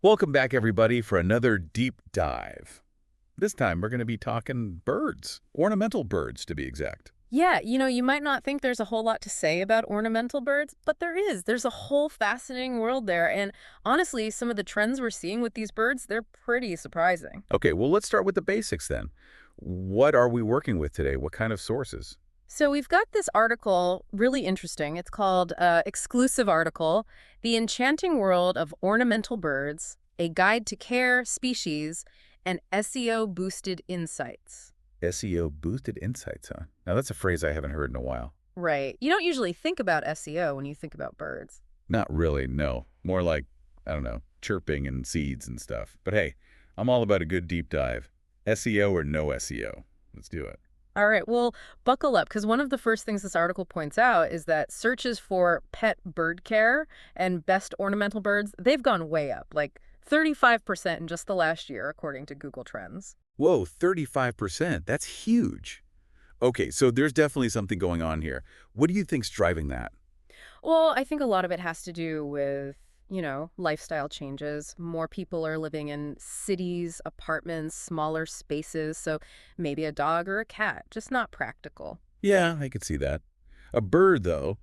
Welcome back, everybody, for another deep dive. This time, we're going to be talking birds, ornamental birds, to be exact. Yeah, you might not think there's a whole lot to say about ornamental birds, but there is. There's a whole fascinating world there. And honestly, some of the trends we're seeing with these birds, they're pretty surprising. Okay, well, let's start with the basics then. What are we working with today? What kind of sources? So we've got this article, really interesting. It's called Exclusive Article, The Enchanting World of Ornamental Birds, A Guide to Care, Species, and SEO-Boosted Insights. SEO boosted insights, huh? Now, that's a phrase I haven't heard in a while. Right. You don't usually think about SEO when you think about birds. Not really, no. More like, I don't know, chirping and seeds and stuff. But hey, I'm all about a good deep dive. SEO or no SEO. Let's do it. All right, well, buckle up, because one of the first things this article points out is that searches for pet bird care and best ornamental birds, they've gone way up, like 35% in just the last year, according to Google Trends. Whoa, 35%. That's huge. Okay, so there's definitely something going on here. What do you think's driving that? Well, I think a lot of it has to do with, lifestyle changes. More people are living in cities, apartments, smaller spaces, so maybe a dog or a cat, just not practical. Yeah, I could see that. A bird, though,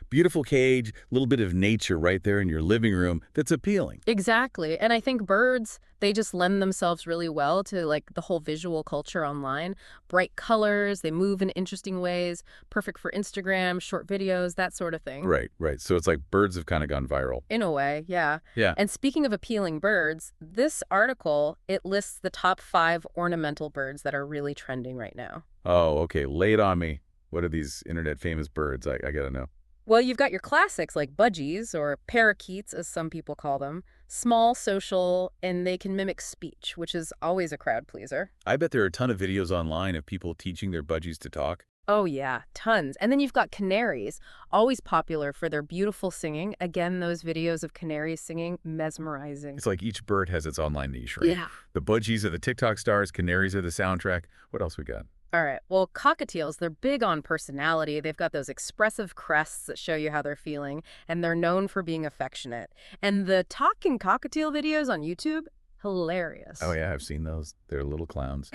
beautiful cage, a little bit of nature right there in your living room that's appealing. Exactly. And I think birds, they just lend themselves really well to like the whole visual culture online. Bright colors, they move in interesting ways, perfect for Instagram, short videos, that sort of thing. Right, right. So it's like birds have kind of gone viral. In a way, yeah. Yeah. And speaking of appealing birds, this article, it lists the top 5 ornamental birds that are really trending right now. Oh, okay. Lay it on me. What are these internet famous birds? I gotta know. Well, you've got your classics like budgies, or parakeets, as some people call them, small, social, and they can mimic speech, which is always a crowd pleaser. I bet there are a ton of videos online of people teaching their budgies to talk. Oh, yeah, tons. And then you've got canaries, always popular for their beautiful singing. Again, those videos of canaries singing, mesmerizing. It's like each bird has its online niche, right? Yeah. The budgies are the TikTok stars, canaries are the soundtrack. What else we got? All right. Well, cockatiels, they're big on personality. They've got those expressive crests that show you how they're feeling, and they're known for being affectionate. And the talking cockatiel videos on YouTube, Oh hilarious. yeah, I've seen those. They're little clowns.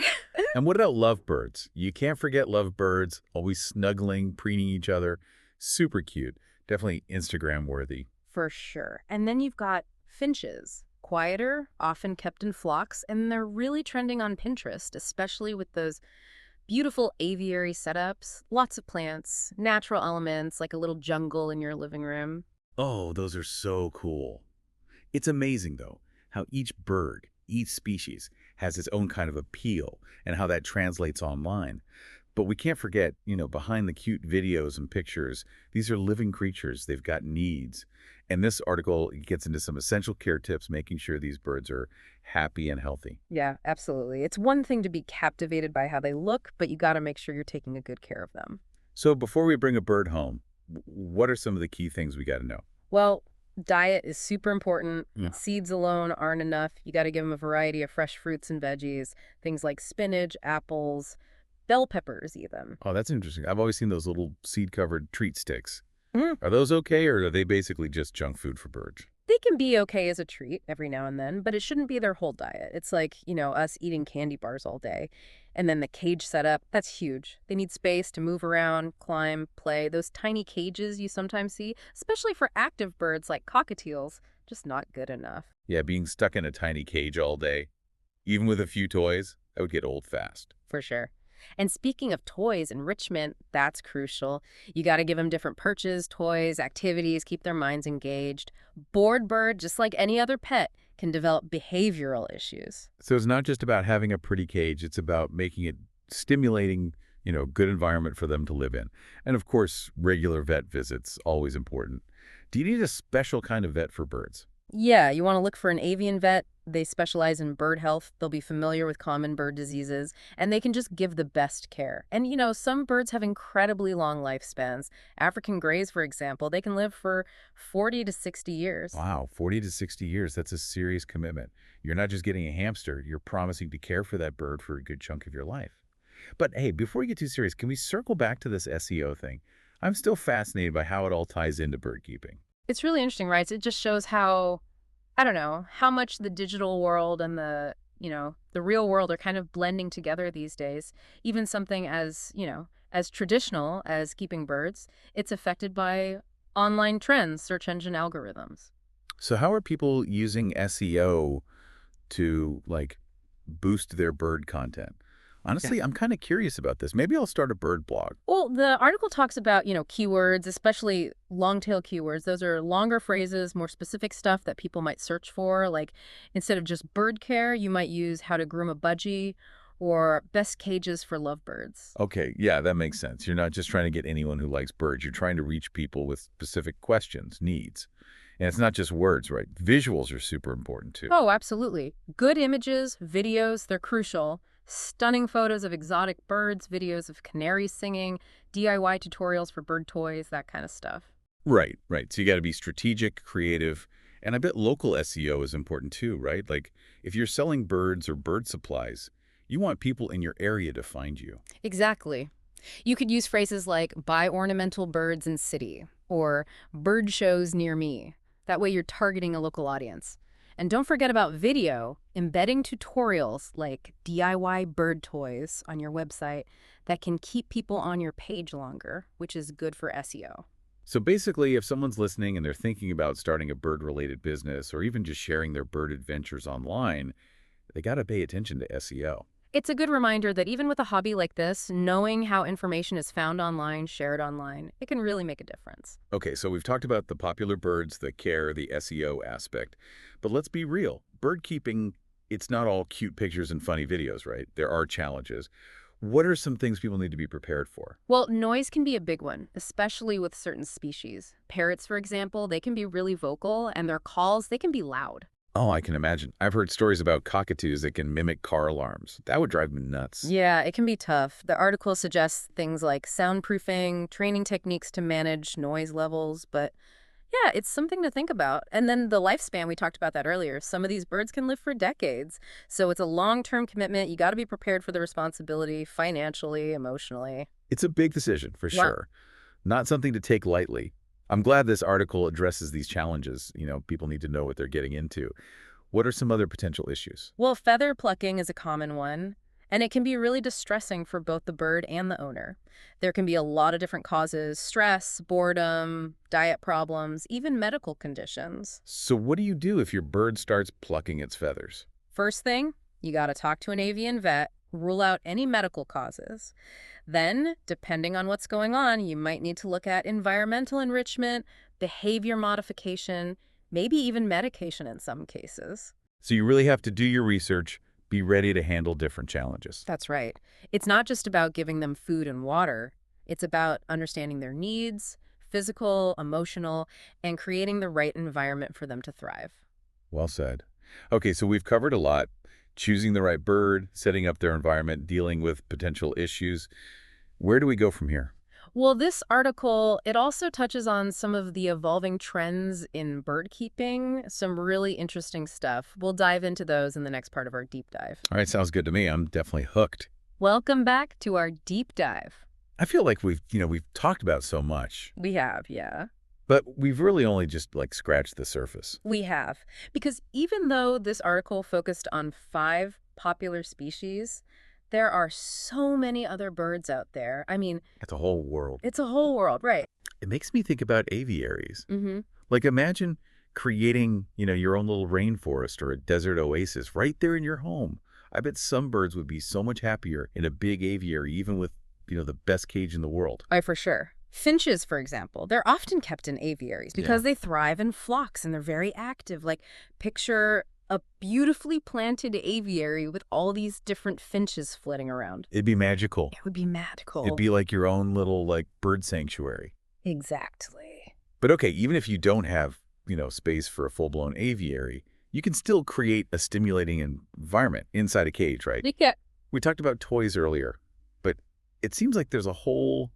And what about lovebirds? You can't forget lovebirds, always snuggling, preening each other. Super cute. Definitely Instagram worthy. For sure. And then you've got finches. Quieter, often kept in flocks, and they're really trending on Pinterest, especially with those beautiful aviary setups, lots of plants, natural elements like a little jungle in your living room. Oh, those are so cool. It's amazing, though, how each bird, each species, has its own kind of appeal and how that translates online. But we can't forget, behind the cute videos and pictures, these are living creatures. They've got needs. And this article gets into some essential care tips, making sure these birds are happy and healthy. Yeah, absolutely. It's one thing to be captivated by how they look, but you got to make sure you're taking a good care of them. So before we bring a bird home, what are some of the key things we got to know? Well, diet is super important. Yeah. Seeds alone aren't enough. You got to give them a variety of fresh fruits and veggies, things like spinach, apples, bell peppers even. Oh, that's interesting. I've always seen those little seed-covered treat sticks. Mm. Are those okay, or are they basically just junk food for birds? They can be okay as a treat every now and then, but it shouldn't be their whole diet. It's like, us eating candy bars all day. And then the cage setup, that's huge. They need space to move around, climb, play. Those tiny cages you sometimes see, especially for active birds like cockatiels, just not good enough. Yeah, being stuck in a tiny cage all day, even with a few toys, that would get old fast. For sure. And speaking of toys, enrichment, that's crucial. You got to give them different perches, toys, activities, keep their minds engaged. Bored bird, just like any other pet, can develop behavioral issues. So it's not just about having a pretty cage, it's about making it stimulating, good environment for them to live in. And of course, regular vet visits, always important. Do you need a special kind of vet for birds? Yeah, you want to look for an avian vet. They specialize in bird health. They'll be familiar with common bird diseases, and they can just give the best care. And, some birds have incredibly long lifespans. African greys, for example, they can live for 40 to 60 years. Wow, 40 to 60 years, that's a serious commitment. You're not just getting a hamster, you're promising to care for that bird for a good chunk of your life. But hey, before we get too serious, can we circle back to this SEO thing? I'm still fascinated by how it all ties into bird keeping. It's really interesting, right? It just shows I don't know, how much the digital world and the real world are kind of blending together these days. Even something as traditional as keeping birds, it's affected by online trends, search engine algorithms. So how are people using SEO to, like, boost their bird content? Yeah. Honestly, I'm kind of curious about this. Maybe I'll start a bird blog. Well, the article talks about, keywords, especially long tail keywords. Those are longer phrases, more specific stuff that people might search for. Like instead of just bird care, you might use how to groom a budgie or best cages for lovebirds. Okay, yeah, that makes sense. You're not just trying to get anyone who likes birds. You're trying to reach people with specific questions, needs. And it's not just words, right? Visuals are super important too. Oh, absolutely. Good images, videos, they're crucial. Stunning photos of exotic birds, videos of canaries singing, DIY tutorials for bird toys, that kind of stuff. Right, right. So you got to be strategic, creative, and I bet local SEO is important too, right? Like if you're selling birds or bird supplies, you want people in your area to find you. Exactly. You could use phrases like buy ornamental birds in city or bird shows near me. That way you're targeting a local audience. And don't forget about video, embedding tutorials like DIY bird toys on your website that can keep people on your page longer, which is good for SEO. So basically, if someone's listening and they're thinking about starting a bird-related business or even just sharing their bird adventures online, they got to pay attention to SEO. It's a good reminder that even with a hobby like this, knowing how information is found online, shared online, it can really make a difference. Okay, so we've talked about the popular birds, the care, the SEO aspect. But let's be real. Bird keeping, it's not all cute pictures and funny videos, right? There are challenges. What are some things people need to be prepared for? Well, noise can be a big one, especially with certain species. Parrots, for example, they can be really vocal, and their calls, they can be loud. Oh, I can imagine. I've heard stories about cockatoos that can mimic car alarms. That would drive me nuts. Yeah, it can be tough. The article suggests things like soundproofing, training techniques to manage noise levels, but yeah, it's something to think about. And then the lifespan, we talked about that earlier. Some of these birds can live for decades. So it's a long-term commitment. You got to be prepared for the responsibility financially, emotionally. It's a big decision, for Wow. sure. Not something to take lightly. I'm glad this article addresses these challenges. People need to know what they're getting into. What are some other potential issues? Well, feather plucking is a common one, and it can be really distressing for both the bird and the owner. There can be a lot of different causes: stress, boredom, diet problems, even medical conditions. So what do you do if your bird starts plucking its feathers? First thing, you got to talk to an avian vet, rule out any medical causes. Then, depending on what's going on, you might need to look at environmental enrichment, behavior modification, maybe even medication in some cases. So you really have to do your research, be ready to handle different challenges. That's right. It's not just about giving them food and water. It's about understanding their needs, physical, emotional, and creating the right environment for them to thrive. Well said. Okay, so we've covered a lot. Choosing the right bird, setting up their environment, dealing with potential issues. Where do we go from here? Well, this article, it also touches on some of the evolving trends in bird keeping, some really interesting stuff. We'll dive into those in the next part of our deep dive. All right, sounds good to me. I'm definitely hooked. Welcome back to our deep dive. I feel like we've talked about so much, We have, yeah. but we've really only just like scratched the surface. We have. Because even though this article focused on 5 popular species, there are so many other birds out there. I mean, It's a whole world. it's a whole world, right? It makes me think about aviaries. Mm-hmm. Like imagine creating, your own little rainforest or a desert oasis right there in your home. I bet some birds would be so much happier in a big aviary, even with, the best cage in the world. I for sure. Finches, for example, they're often kept in aviaries Yeah. because they thrive in flocks and they're very active. Like, picture a beautifully planted aviary with all these different finches flitting around. It'd be magical. It would be It'd magical. be like your own little like bird sanctuary. Exactly. But okay, even if you don't have, space for a full-blown aviary, you can still create a stimulating environment inside a cage, right? Yeah. We talked about toys earlier, but it seems like there's a whole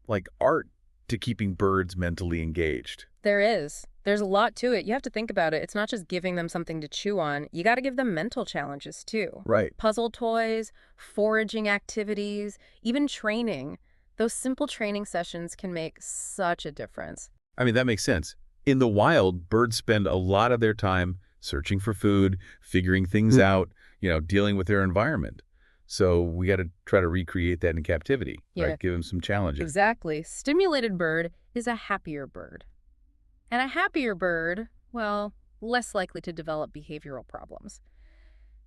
like art to keeping birds mentally engaged. There is. There's a lot to it. You have to think about it. It's not just giving them something to chew on. You got to give them mental challenges too. Right. Puzzle toys, foraging activities, even training. Those simple training sessions can make such a difference. I mean, that makes sense. In the wild, birds spend a lot of their time searching for food, figuring things out, dealing with their environment. So we got to try to recreate that in captivity, Yeah, right? Give them some challenges. exactly. Stimulated bird is a happier bird. And a happier bird, well, less likely to develop behavioral problems.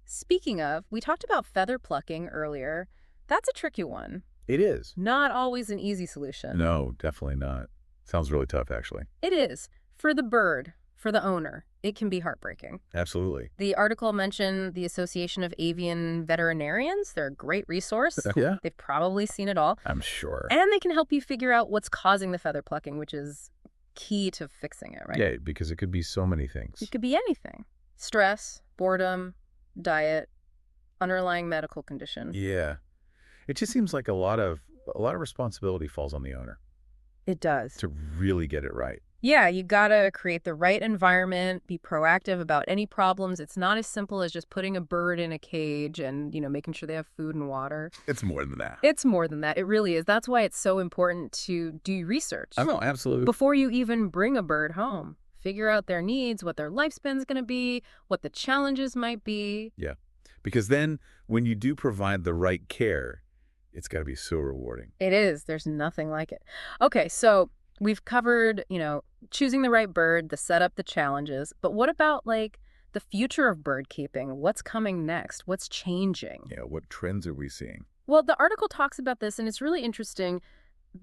Speaking of, we talked about feather plucking earlier. That's a tricky one. It is. Not always an easy solution. No, definitely not. Sounds really tough, actually. It is. For the bird, for the owner, it can be heartbreaking. Absolutely. The article mentioned the Association of Avian Veterinarians. They're a great resource. Yeah, They've probably seen it all. I'm sure. And they can help you figure out what's causing the feather plucking, which is key to fixing it, right? Yeah, because it could be so many things. It could be anything. Stress, boredom, diet, underlying medical condition. Yeah. It just seems like a lot of responsibility falls on the owner It does. to really get it right. Yeah, you gotta create the right environment, be proactive about any problems. It's not as simple as just putting a bird in a cage and, making sure they have food and water. It's more than that. It's more than that. It really is. That's why it's so important to do research I know, absolutely. before you even bring a bird home. Figure out their needs, what their lifespan's gonna be, what the challenges might be. Yeah. Because then when you do provide the right care, it's got to be so rewarding. It is. There's nothing like it. Okay, so we've covered, choosing the right bird, the setup, the challenges. But what about the future of bird keeping? What's coming next? What's changing? Yeah, what trends are we seeing? Well, the article talks about this, and it's really interesting.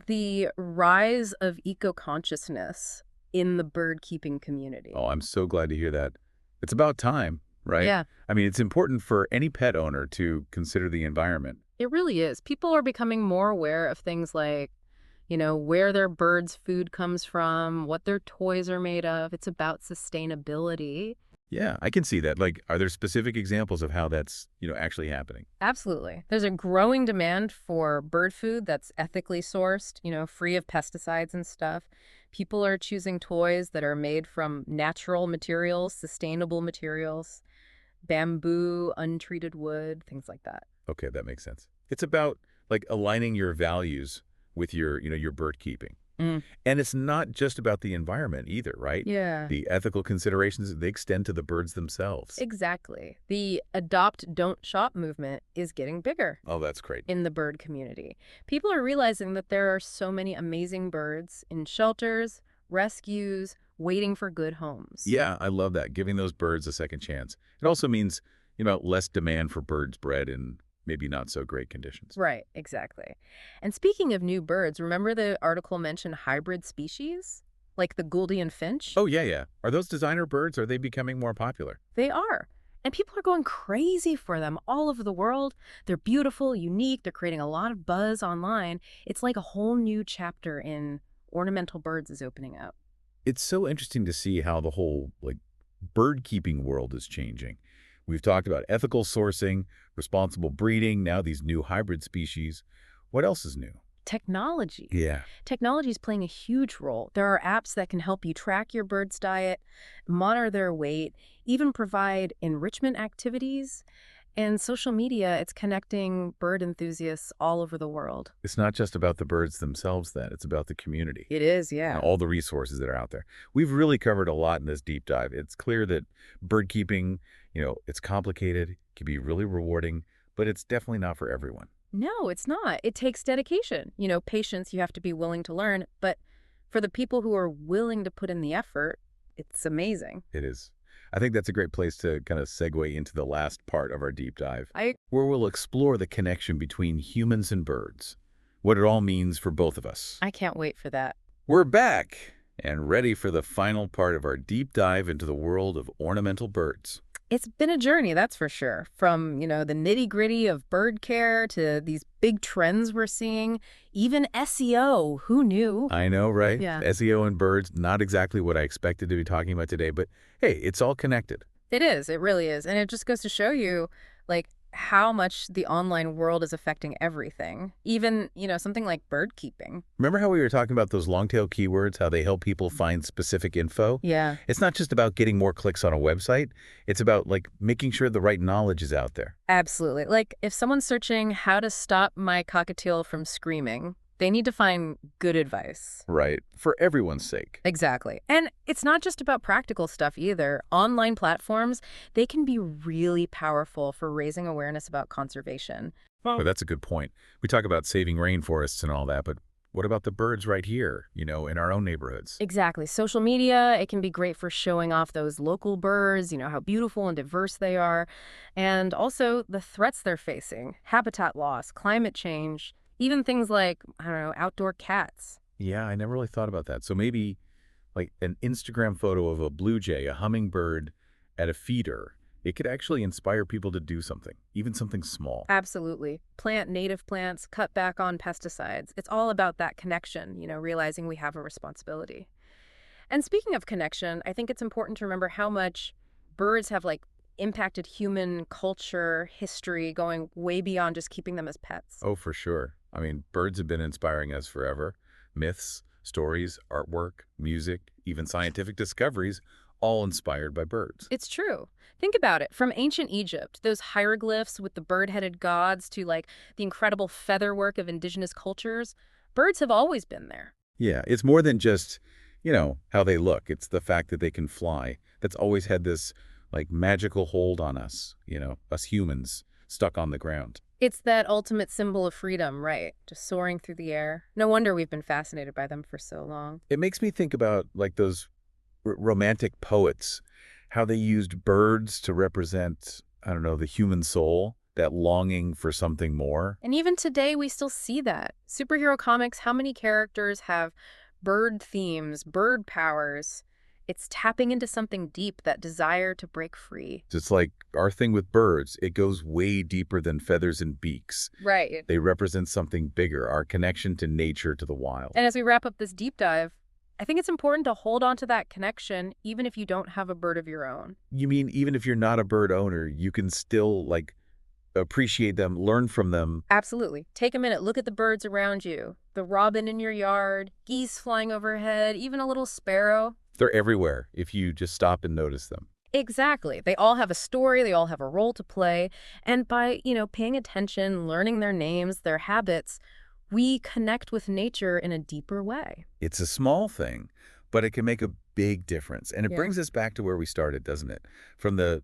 The rise of eco-consciousness in the bird keeping community. Oh, I'm so glad to hear that. It's about time, right? Yeah. I mean, it's important for any pet owner to consider the environment. It really is. People are becoming more aware of things like, where their bird's food comes from, what their toys are made of. It's about sustainability. Yeah, I can see that. Like, are there specific examples of how that's, actually happening? Absolutely. There's a growing demand for bird food that's ethically sourced, free of pesticides and stuff. People are choosing toys that are made from natural materials, sustainable materials, bamboo, untreated wood, things like that. Okay, that makes sense. It's about like aligning your values with your bird keeping. Mm. And it's not just about the environment either, right? Yeah. The ethical considerations, they extend to the birds themselves. Exactly. The adopt, don't shop movement is getting bigger Oh, that's great. in the bird community. People are realizing that there are so many amazing birds in shelters, rescues, waiting for good homes. Yeah, I love that. Giving those birds a second chance. It also means, less demand for birds bred in maybe not so great conditions. Right, exactly. And speaking of new birds, remember the article mentioned hybrid species? Like the Gouldian finch? Oh, yeah, yeah. Are those designer birds? Are they becoming more popular? They are. And people are going crazy for them all over the world. They're beautiful, unique. They're creating a lot of buzz online. It's like a whole new chapter in ornamental birds is opening up. It's so interesting to see how the whole bird keeping world is changing. We've talked about ethical sourcing, responsible breeding, now these new hybrid species. What else is new? Technology. Yeah. Technology is playing a huge role. There are apps that can help you track your bird's diet, monitor their weight, even provide enrichment activities. And social media, it's connecting bird enthusiasts all over the world. It's not just about the birds themselves then, it's about the community. It is, And yeah. all the resources that are out there. We've really covered a lot in this deep dive. It's clear that bird keeping, it's complicated, can be really rewarding, but it's definitely not for everyone. No, it's not. It takes dedication. Patience, you have to be willing to learn. But for the people who are willing to put in the effort, it's amazing. It is. I think that's a great place to kind of segue into the last part of our deep dive, I where we'll explore the connection between humans and birds, what it all means for both of us. I can't wait for that. We're back and ready for the final part of our deep dive into the world of ornamental birds. It's been a journey, that's for sure. From, the nitty-gritty of bird care to these big trends we're seeing, even SEO, who knew? I know, right? Yeah. SEO and birds, not exactly what I expected to be talking about today, but hey, it's all connected. It is, it really is. And it just goes to show you, how much the online world is affecting everything. Even, something like bird keeping. Remember how we were talking about those long-tail keywords, how they help people find specific info? Yeah. It's not just about getting more clicks on a website. It's about making sure the right knowledge is out there. Absolutely. If someone's searching how to stop my cockatiel from screaming, They need to find good advice. Right. For everyone's sake. Exactly. And it's not just about practical stuff either. Online platforms, they can be really powerful for raising awareness about conservation. Well, that's a good point. We talk about saving rainforests and all that, but what about the birds right here, in our own neighborhoods? Exactly. Social media, it can be great for showing off those local birds, how beautiful and diverse they are, and also the threats they're facing, habitat loss, climate change, even things like, I don't know, outdoor cats. Yeah, I never really thought about that. So maybe like an Instagram photo of a blue jay, a hummingbird at a feeder, it could actually inspire people to do something, even something small. Absolutely. Plant native plants, cut back on pesticides. It's all about that connection, realizing we have a responsibility. And speaking of connection, I think it's important to remember how much birds have impacted human culture, history, going way beyond just keeping them as pets. Oh, for sure. I mean, birds have been inspiring us forever. Myths, stories, artwork, music, even scientific discoveries, all inspired by birds. It's true. Think about it. From ancient Egypt, those hieroglyphs with the bird-headed gods to the incredible featherwork of indigenous cultures, birds have always been there. Yeah, it's more than just, how they look. It's the fact that they can fly. That's always had this, magical hold on us, us humans stuck on the ground. It's that ultimate symbol of freedom, right? Just soaring through the air. No wonder we've been fascinated by them for so long. It makes me think about, those romantic poets, how they used birds to represent, I don't know, the human soul, that longing for something more. And even today, we still see that. Superhero comics, how many characters have bird themes, bird powers? It's tapping into something deep, that desire to break free. It's like our thing with birds. It goes way deeper than feathers and beaks. Right. They represent something bigger, our connection to nature, to the wild. And as we wrap up this deep dive, I think it's important to hold on to that connection, even if you don't have a bird of your own. You mean even if you're not a bird owner, you can still, appreciate them, learn from them? Absolutely. Take a minute, look at the birds around you. The robin in your yard, geese flying overhead, even a little sparrow. They're everywhere if you just stop and notice them. Exactly. They all have a story, they all have a role to play. And by, paying attention, learning their names, their habits, we connect with nature in a deeper way. It's a small thing, but it can make a big difference. And it Yeah, brings us back to where we started, doesn't it? From the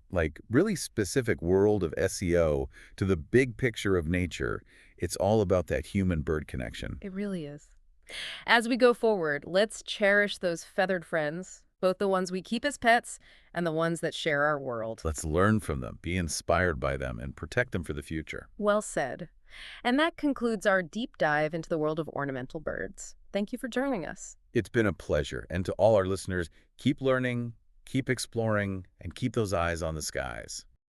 really specific world of SEO to the big picture of nature, it's all about that human-bird connection. it really is. As we go forward, let's cherish those feathered friends, both the ones we keep as pets and the ones that share our world. Let's learn from them, be inspired by them, and protect them for the future. Well said. And that concludes our deep dive into the world of ornamental birds. Thank you for joining us. It's been a pleasure. And to all our listeners, keep learning, keep exploring, and keep those eyes on the skies.